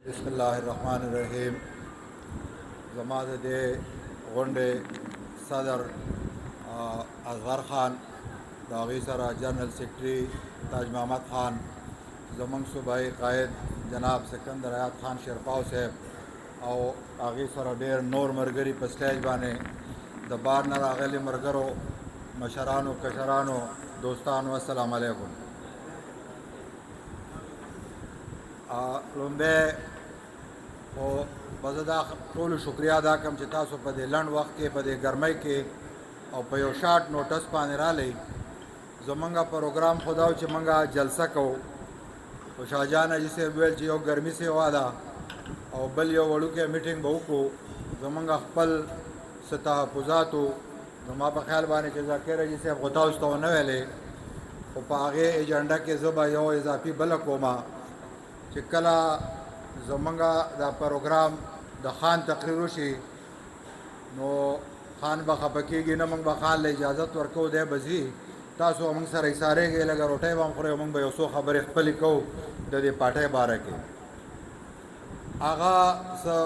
बिस्मिल्लाहिर्रहमानिर्रहीम। जमात दे गुंडे सदर असगर खान दागी सरा जनरल सेक्रेटरी ताज महमद खान जमंग सूबाई कायद जनाब सिकंदर आयात खान शेरपाव साहब और आगे सरा डेर नूर मरगरी पर स्टेज बाने दबार न रागली मरगरो मशरानो कशरानो दोस्तानो अस्सलाम अलैकुम। लुम्बे बज़दा टोल शुक्रिया अदा कम چې تاسو په دې لنډ وخت کې په دې ګرمۍ کې او په یو شارټ نوټس باندې رالی زمونږه پروګرام خداو چې مونږه جلسه کوو او شاهجان اجي صاحب ویل چې یو ګرمي سیوا ده او بل یو وړوکی میټینګ به وکړو زمونږ خپل څه تحفظاتو زما په خیال باندې چې ذاکر اجي صاحب خو تاسو ته ونه ویلې خو په هغې ایجنډه کې زه به یو اضافي بله کومه چې کله زمونږه دا پروګرام د خان تقریر وشي نو خان به خفه کېږي نه موږ به خان له اجازت ورکوو دی به ځي تاسو موږ سره ایسارېږئ لږه روټۍ به هم خورئ موږ به یو څو خبرې خپلې کوو د دې پاټۍ باره کې هغه څه